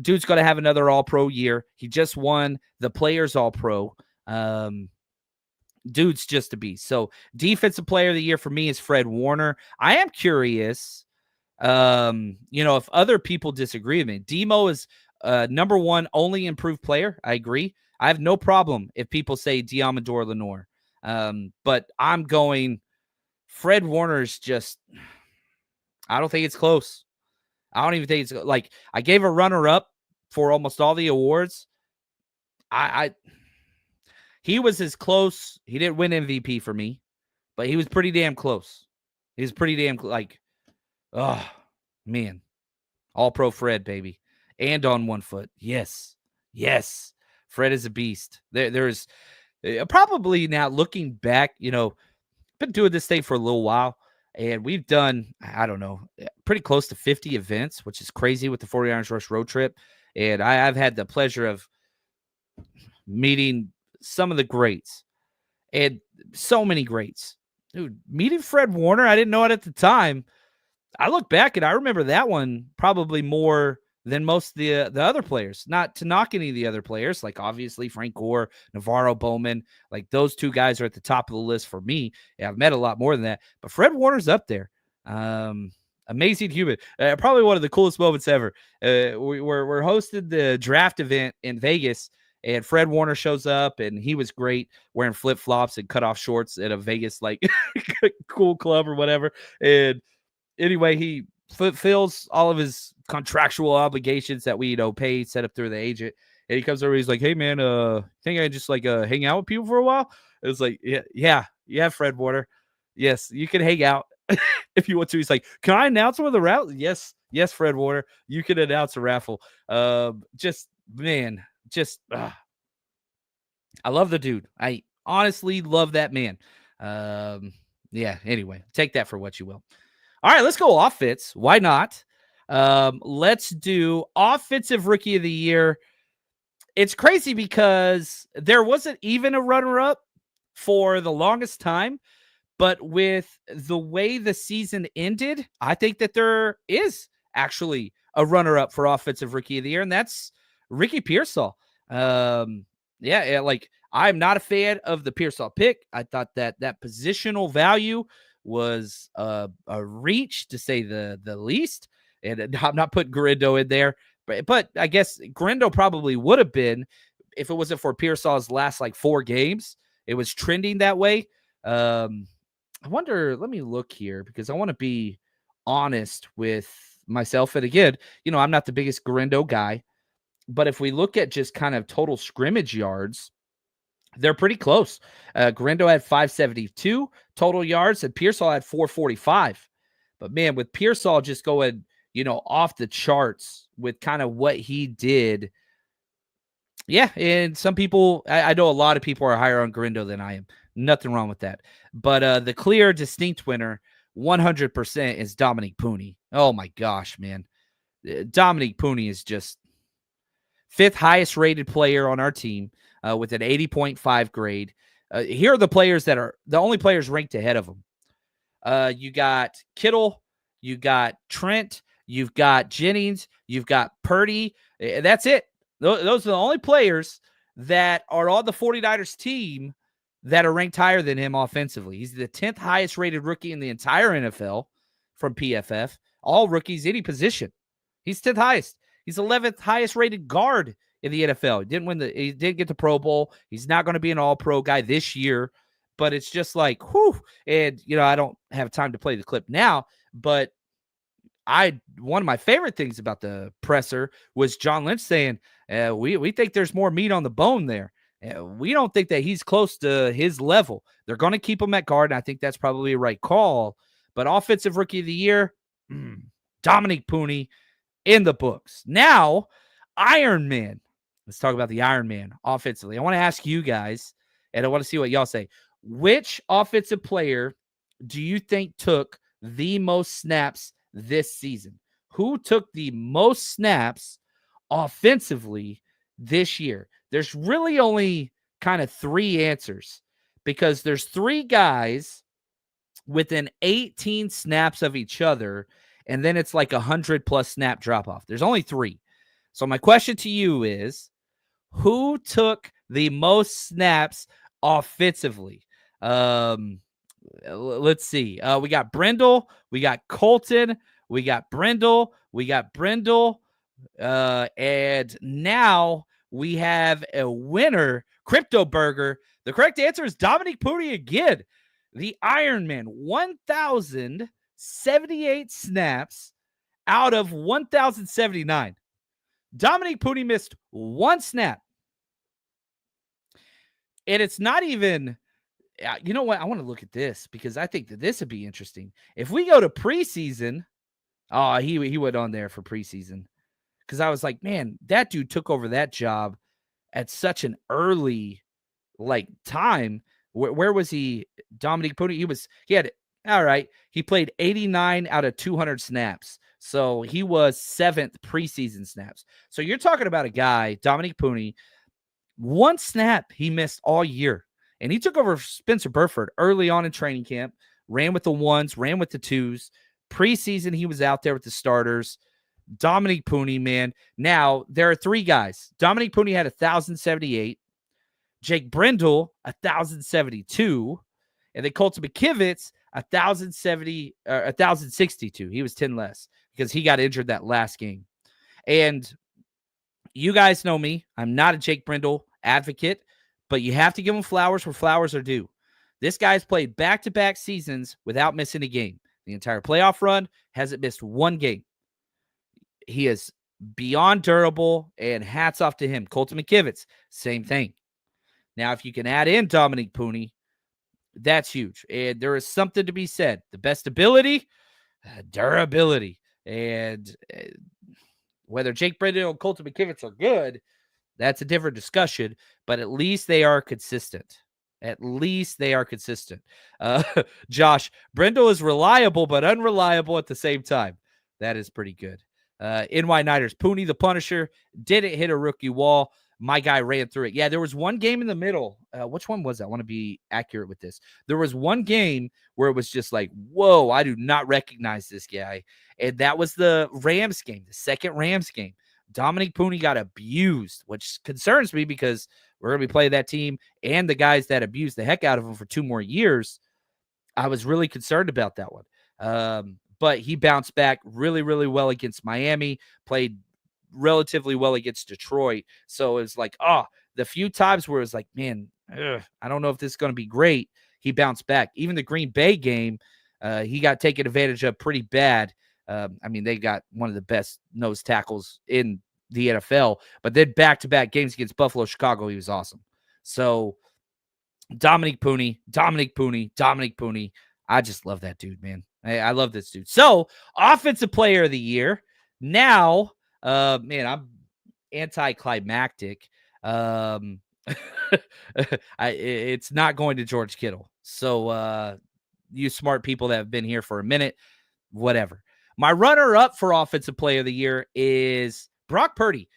Dude's going to have another all-pro year. He just won the Players All-Pro. Dude's just a beast. So Defensive Player of the Year for me is Fred Warner. I am curious, if other people disagree with me. Demo is number 1 only improved player. I agree. I have no problem if people say Diamador Lenore. But I'm going Fred Warner is just, I don't think it's close. I don't even think it's like, I gave a runner-up for almost all the awards. He was as close. He didn't win MVP for me, but he was pretty damn close. He was pretty damn oh, man. All-pro Fred, baby. And on 1 foot. Yes. Fred is a beast. There's probably now looking back, been doing this thing for a little while, and we've done, I don't know, pretty close to 50 events, which is crazy with the 49ers Rush road trip. And I've had the pleasure of meeting some of the greats and so many greats. Dude, meeting Fred Warner, I didn't know it at the time. I look back and I remember that one probably more than most of the other players. Not to knock any of the other players, like obviously Frank Gore, Navarro Bowman, like those two guys are at the top of the list for me. Yeah, I've met a lot more than that, but Fred Warner's up there. Amazing human. Probably one of the coolest moments ever. We're hosted the draft event in Vegas, and Fred Warner shows up, and he was great wearing flip flops and cut off shorts at a Vegas like cool club or whatever. And anyway, he fulfills all of his contractual obligations that we pay set up through the agent. And he comes over, he's like, "Hey man, think I just like hang out with people for a while?" It's like, yeah, Fred Warner. Yes, you can hang out if you want to. He's like, "Can I announce one of the raffle?" Yes, Fred Warner, you can announce a raffle. I love the dude. I honestly love that man. Yeah, anyway, take that for what you will. All right, let's go offense. Why not? Let's do offensive rookie of the year. It's crazy because there wasn't even a runner-up for the longest time, but with the way the season ended, I think that there is actually a runner-up for offensive rookie of the year, and that's Ricky Pearsall. Like I'm not a fan of the Pearsall pick. I thought that positional value was a reach, to say the least. And I'm not putting Grindo in there, but I guess Grindo probably would have been if it wasn't for Pearsall's last like 4 games. It was trending that way. I wonder, let me look here because I want to be honest with myself. And again, I'm not the biggest Grindo guy, but if we look at just kind of total scrimmage yards, they're pretty close. Grindo had 572 total yards and Pearsall had 445. But man, with Pearsall just going, off the charts with kind of what he did. Yeah, and some people, I know a lot of people are higher on Grindo than I am. Nothing wrong with that. But the clear, distinct winner, 100% is Dominique Pooney. Oh my gosh, man. Dominique Pooney is just 5th highest rated player on our team with an 80.5 grade. Here are the players that are the only players ranked ahead of him. You got Kittle, you got Trent, you've got Jennings, you've got Purdy. That's it. Those are the only players that are on the 49ers team that are ranked higher than him offensively. He's the 10th highest rated rookie in the entire NFL from PFF. All rookies, any position. He's 10th highest. He's 11th highest rated guard in the NFL. He didn't get the Pro Bowl. He's not going to be an all-pro guy this year, but it's just like, whew. And, I don't have time to play the clip now, but one of my favorite things about the presser was John Lynch saying, we think there's more meat on the bone there. We don't think that he's close to his level. They're going to keep him at guard, and I think that's probably a right call. But offensive rookie of the year, Dominique Pooney in the books. Now, Iron Man. Let's talk about the Iron Man offensively. I want to ask you guys, and I want to see what y'all say. Which offensive player do you think took the most snaps this season? Who took the most snaps offensively this year? There's really only kind of 3 answers because there's 3 guys within 18 snaps of each other, and then it's like 100+ snap drop off. There's only 3. So my question to you is, who took the most snaps offensively? Let's see. We got Brendel, we got Colton, we got Brendel, and now we have a winner, Crypto Burger. The correct answer is Dominique Pooney again. The Iron Man, 1,078 snaps out of 1,079. Dominique Pooney missed 1 snap. And it's not even, you know what? I want to look at this because I think that this would be interesting. If we go to preseason, he went on there for preseason because I was like, man, that dude took over that job at such an early time. Where was he? Dominique Puni. He played 89 out of 200 snaps. So he was 7th preseason snaps. So you're talking about a guy, Dominique Puni, one snap he missed all year. And he took over Spencer Burford early on in training camp, ran with the ones, ran with the twos. Preseason, he was out there with the starters. Dominique Puni, man. Now, there are 3 guys. Dominique Puni had 1,078. Jake Brindle, 1,072. And then Colton McKivitz, 1,062. He was 10 less because he got injured that last game. And you guys know me. I'm not a Jake Brindle advocate, but you have to give him flowers where flowers are due. This guy's played back-to-back seasons without missing a game. The entire playoff run hasn't missed one game. He is beyond durable, and hats off to him. Colton McKivitz, same thing. Now, if you can add in Dominique Puni, that's huge. And there is something to be said. The best ability, durability. And whether Jake Brindle and Colton McKivitz are good, that's a different discussion. But at least they are consistent. Josh, Brindle is reliable but unreliable at the same time. That is pretty good. NY Niners, Puni the Punisher didn't hit a rookie wall. My guy ran through it. Yeah, there was one game in the middle. Which one was that? I want to be accurate with this. There was one game where it was just like, whoa, I do not recognize this guy. And that was the Rams game, the second Rams game. Dominique Puni got abused, which concerns me because we're going to be playing that team and the guys that abused the heck out of him for 2 more years. I was really concerned about that one. But he bounced back really, really well against Miami, played relatively well against Detroit. So it was like, the few times where it was like, man, I don't know if this is going to be great. He bounced back. Even the Green Bay game, he got taken advantage of pretty bad. They got one of the best nose tackles in the NFL, but then back-to-back games against Buffalo, Chicago, he was awesome. So Dominique Puni. I just love that dude, man. I love this dude. So offensive player of the year. Now, I'm anticlimactic. It's not going to George Kittle. So you smart people that have been here for a minute, whatever. My runner-up for offensive player of the year is Brock Purdy.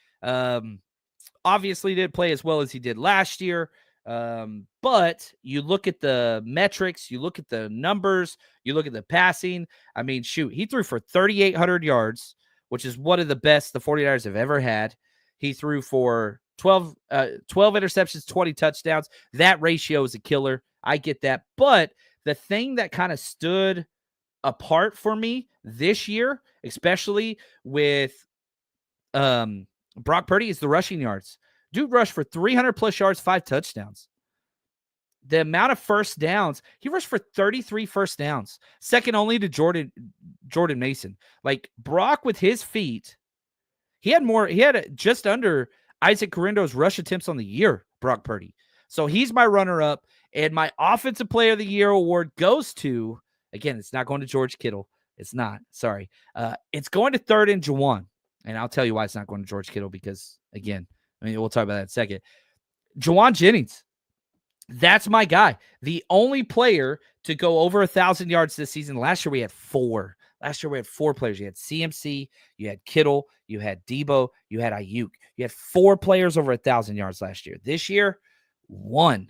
Obviously didn't play as well as he did last year. But you look at the metrics, you look at the numbers, you look at the passing. He threw for 3,800 yards, which is one of the best the 49ers have ever had. He threw for 12 interceptions, 20 touchdowns. That ratio is a killer. I get that. But the thing that kind of stood apart for me this year, especially with Brock Purdy, is the rushing yards. Dude rushed for 300 plus yards, 5 touchdowns. The amount of first downs, he rushed for 33 first downs, second only to Jordan Mason. Like Brock with his feet, he had just under Isaac Carindo's rush attempts on the year, Brock Purdy. So he's my runner-up, and my offensive player of the year award goes to, again, it's not going to George Kittle. It's not. Sorry. It's going to third and Juwan. And I'll tell you why it's not going to George Kittle because, again, we'll talk about that in a second. Juwan Jennings. That's my guy. The only player to go over 1,000 yards this season. Last year we had 4. Last year we had 4 players. You had CMC, you had Kittle, you had Debo, you had Ayuk. You had 4 players over 1,000 yards last year. This year, 1.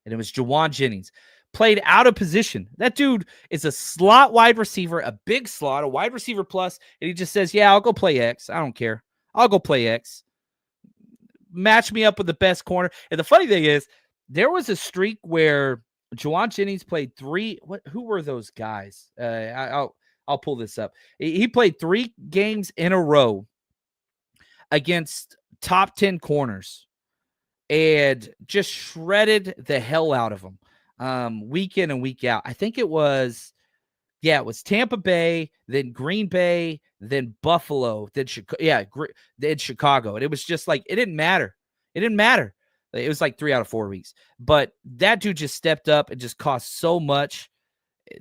And it was Juwan Jennings. Played out of position. That dude is a slot wide receiver, a big slot, a wide receiver plus, and he just says, yeah, I'll go play X. I don't care. I'll go play X. Match me up with the best corner. And the funny thing is, there was a streak where Juwan Jennings played 3. Who were those guys? I'll pull this up. He played 3 games in a row against top 10 corners and just shredded the hell out of them week in and week out. I think it was Tampa Bay, then Green Bay, then Buffalo, then Chicago. And it was just like, it didn't matter. It was like 3 out of 4 weeks. But that dude just stepped up and just cost so much.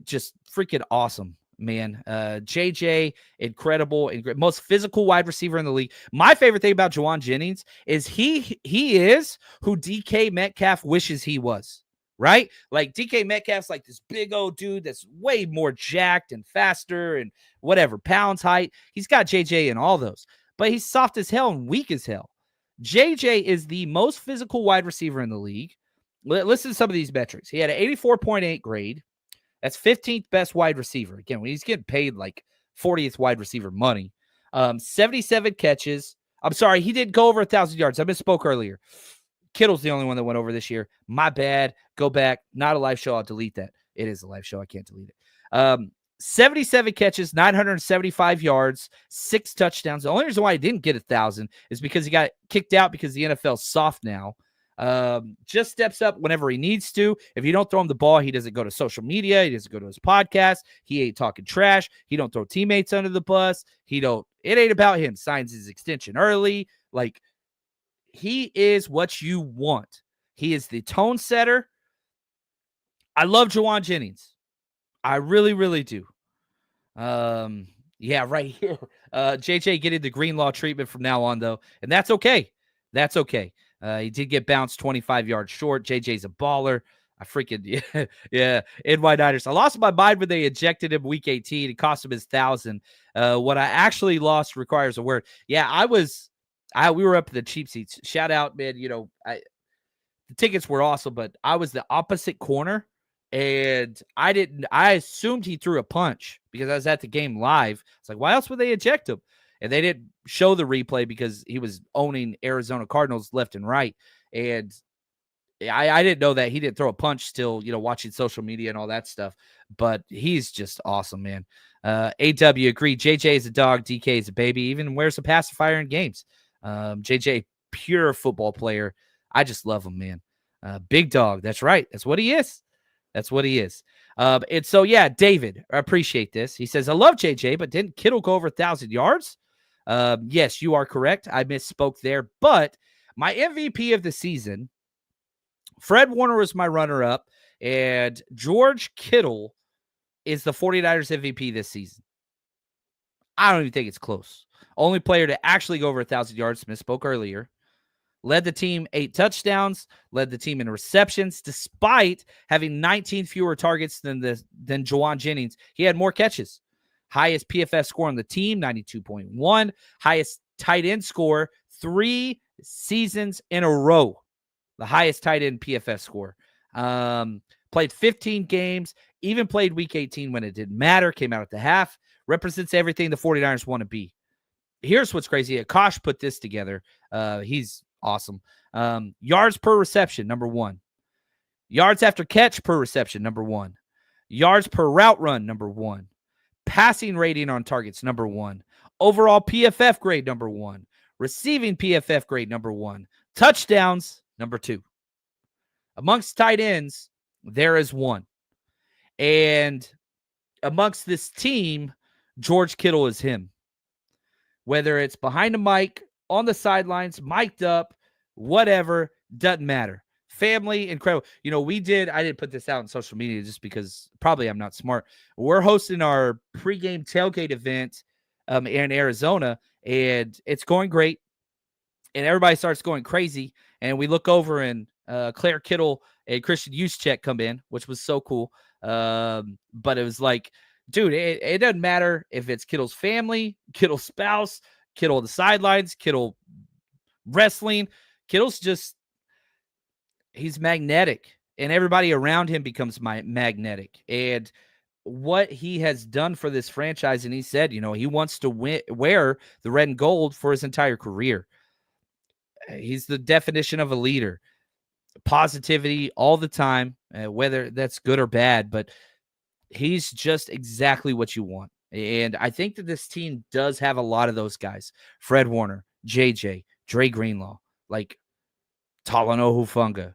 Just freaking awesome. man. JJ, incredible, most physical wide receiver in the league. My favorite thing about Juwan Jennings is he is who DK Metcalf wishes he was, right? Like DK Metcalf's like this big old dude that's way more jacked and faster and whatever, pounds, height. He's got JJ in all those, but he's soft as hell and weak as hell. JJ is the most physical wide receiver in the league. Listen to some of these metrics. He had an 84.8 grade. That's 15th best wide receiver. Again, when he's getting paid like 40th wide receiver money. 77 catches. I'm sorry, he didn't go over 1,000 yards. I misspoke earlier. Kittle's the only one that went over this year. My bad. Go back. Not a live show. I'll delete that. It is a live show. I can't delete it. 77 catches, 975 yards, 6 touchdowns. The only reason why he didn't get 1,000 is because he got kicked out because the NFL's soft now. Just steps up whenever he needs to. If you don't throw him the ball, he doesn't go to social media. He doesn't go to his podcast. He ain't talking trash. He don't throw teammates under the bus. It ain't about him. Signs his extension early. Like, he is what you want. He is the tone setter. I love Juwan Jennings. I really, really do. Yeah, right here. JJ getting the Greenlaw treatment from now on, though. And that's okay. That's okay. He did get bounced 25 yards short. JJ's a baller. I freaking, yeah. NY Niners. I lost my mind when they ejected him week 18. It cost him his 1,000. What I actually lost requires a word. Yeah, we were up in the cheap seats. Shout out, man. The tickets were awesome, but I was the opposite corner. And I assumed he threw a punch because I was at the game live. It's like, why else would they eject him? And they didn't show the replay because he was owning Arizona Cardinals left and right. And I didn't know that he didn't throw a punch still, watching social media and all that stuff. But he's just awesome, man. AW agreed. JJ is a dog. DK is a baby. Even wears a pacifier in games. JJ, pure football player. I just love him, man. Big dog. That's right. That's what he is. That's what he is. And so, yeah, David, I appreciate this. He says, I love JJ, but didn't Kittle go over 1,000 yards? Yes, you are correct. I misspoke there. But my MVP of the season, Fred Warner was my runner-up, and George Kittle is the 49ers MVP this season. I don't even think it's close. Only player to actually go over 1,000 yards, misspoke earlier. Led the team 8 touchdowns, led the team in receptions, despite having 19 fewer targets than Juwan Jennings. He had more catches. Highest PFF score on the team, 92.1. Highest tight end score, 3 seasons in a row. The highest tight end PFF score. Played 15 games, even played week 18 when it didn't matter, came out at the half. Represents everything the 49ers want to be. Here's what's crazy. Akash put this together. He's awesome. Yards per reception, number 1. Yards after catch per reception, number 1. Yards per route run, number 1. Passing rating on targets, number 1. Overall PFF grade, number 1. Receiving PFF grade, number 1. Touchdowns, number 2. Amongst tight ends, there is 1. And amongst this team, George Kittle is him. Whether it's behind the mic, on the sidelines, mic'd up, whatever, doesn't matter. Family, incredible. I didn't put this out on social media just because probably I'm not smart. We're hosting our pregame tailgate event in Arizona, and it's going great. And everybody starts going crazy. And we look over and Claire Kittle and Christian Juszczyk come in, which was so cool. But it was like, dude, it doesn't matter if it's Kittle's family, Kittle's spouse, Kittle on the sidelines, Kittle wrestling. Kittle's he's magnetic, and everybody around him becomes magnetic. And what he has done for this franchise, and he said, he wants to wear the red and gold for his entire career. He's the definition of a leader. Positivity all the time, whether that's good or bad, but he's just exactly what you want. And I think that this team does have a lot of those guys. Fred Warner, JJ, Dre Greenlaw, like Talanoa Hufanga.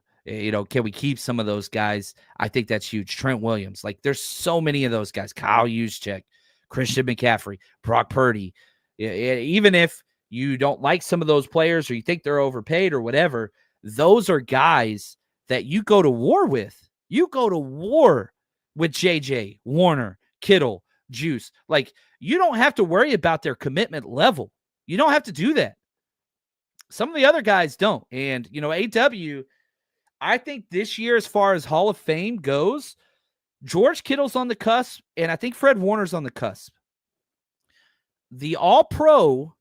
Can we keep some of those guys? I think that's huge. Trent Williams. Like, there's so many of those guys. Kyle Juszczyk, Christian McCaffrey, Brock Purdy. Even if you don't like some of those players or you think they're overpaid or whatever, those are guys that you go to war with. You go to war with JJ, Warner, Kittle, juice. Like, you don't have to worry about their commitment level. You don't have to do that. Some of the other guys don't. And, AW, I think this year, as far as Hall of Fame goes, George Kittle's on the cusp, and I think Fred Warner's on the cusp. The All-Pro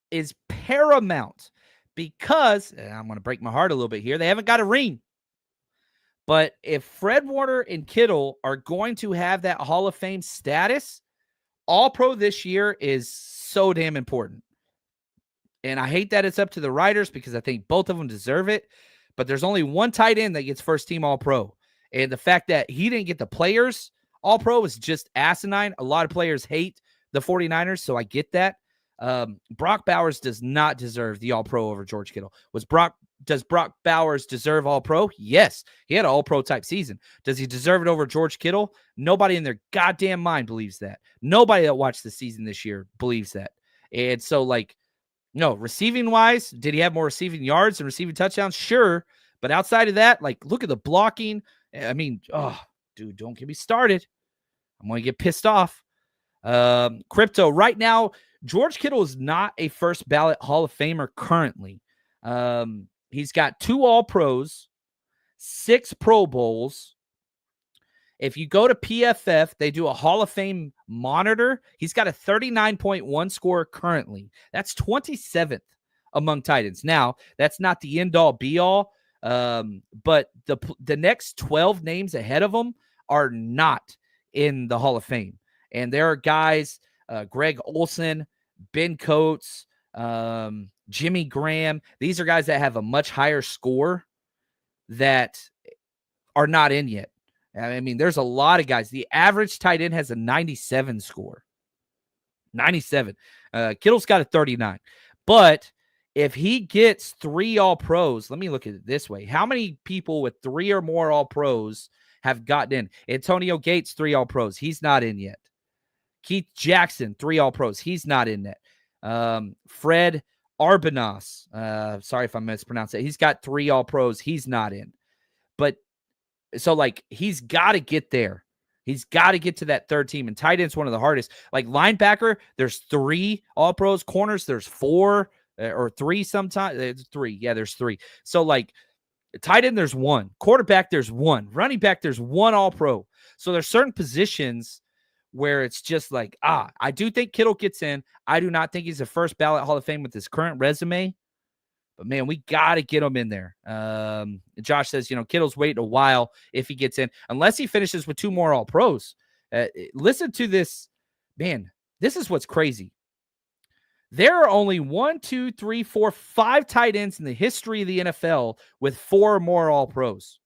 is paramount because, and I'm going to break my heart a little bit here, they haven't got a ring. But if Fred Warner and Kittle are going to have that Hall of Fame status, All-Pro this year is so damn important. And I hate that it's up to the writers because I think both of them deserve it. But there's only one tight end that gets first-team All-Pro. And the fact that he didn't get the players All-Pro is just asinine. A lot of players hate the 49ers, so I get that. Brock Bowers does not deserve the All-Pro over George Kittle. Does Brock Bowers deserve All-Pro? Yes. He had an All-Pro type season. Does he deserve it over George Kittle? Nobody in their goddamn mind believes that. Nobody that watched the season this year believes that. And so, no, receiving-wise, did he have more receiving yards and receiving touchdowns? Sure. But outside of that, look at the blocking. I mean, dude, don't get me started. I'm going to get pissed off. Crypto, right now, George Kittle is not a first ballot Hall of Famer currently. He's got 2 All-Pros, 6 Pro Bowls. If you go to PFF, they do a Hall of Fame monitor. He's got a 39.1 score currently. That's 27th among tight ends. Now, that's not the end-all, be-all, but the next 12 names ahead of him are not in the Hall of Fame. And there are guys, Greg Olson, Ben Coates, Jimmy Graham. These are guys that have a much higher score that are not in yet. I mean, there's a lot of guys. The average tight end has a 97 score. 97. Kittle's got a 39. But if he gets 3 All-Pros, let me look at it this way. How many people with 3 or more All-Pros have gotten in? Antonio Gates, 3 All-Pros. He's not in yet. Keith Jackson, 3 All-Pros. He's not in yet. Fred Arbanos, sorry if I mispronounced it. He's got 3 All-Pros. He's not in. But so, he's got to get there. He's got to get to that third team. And tight end's one of the hardest. Linebacker, there's 3 All-Pros. Corners, there's 4 or 3 sometimes. It's 3. Yeah, there's 3. So, tight end, there's 1. Quarterback, there's 1. Running back, there's 1 All-Pro. So, there's certain positions where it's just I do think Kittle gets in. I do not think he's a first ballot Hall of Fame with his current resume. But, man, we got to get him in there. Josh says, Kittle's waiting a while if he gets in, unless he finishes with 2 more All-Pros. Listen to this. Man, this is what's crazy. There are only 1, 2, 3, 4, 5 tight ends in the history of the NFL with 4 or more All-Pros.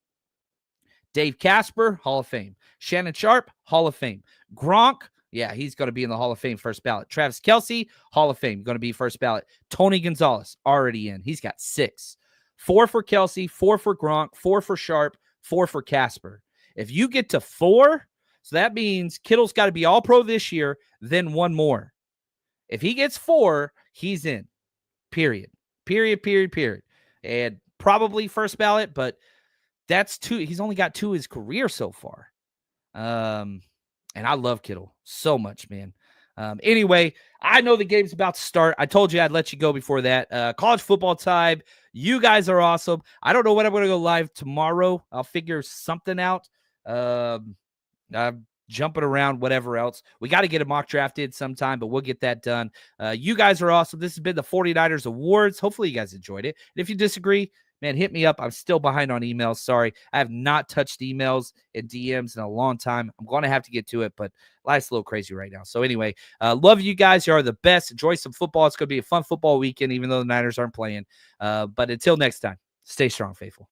Dave Casper, Hall of Fame. Shannon Sharp, Hall of Fame. Gronk, yeah, he's going to be in the Hall of Fame first ballot. Travis Kelce, Hall of Fame, going to be first ballot. Tony Gonzalez, already in. He's got 6. 4 for Kelce, 4 for Gronk, 4 for Sharp, 4 for Casper. If you get to 4, so that means Kittle's got to be All-Pro this year, then 1 more. If he gets 4, he's in. Period. And probably first ballot, but that's 2. He's only got 2 his career so far. And I love Kittle so much, man. Anyway, I know the game's about to start. I told you I'd let you go before that. College football time. You guys are awesome. I don't know when I'm going to go live tomorrow. I'll figure something out. I'm jumping around, whatever else. We got to get a mock drafted sometime, but we'll get that done. You guys are awesome. This has been the 49ers Awards. Hopefully you guys enjoyed it. And if you disagree, man, hit me up. I'm still behind on emails. Sorry. I have not touched emails and DMs in a long time. I'm going to have to get to it, but life's a little crazy right now. So anyway, love you guys. You are the best. Enjoy some football. It's going to be a fun football weekend, even though the Niners aren't playing. But until next time, stay strong, faithful.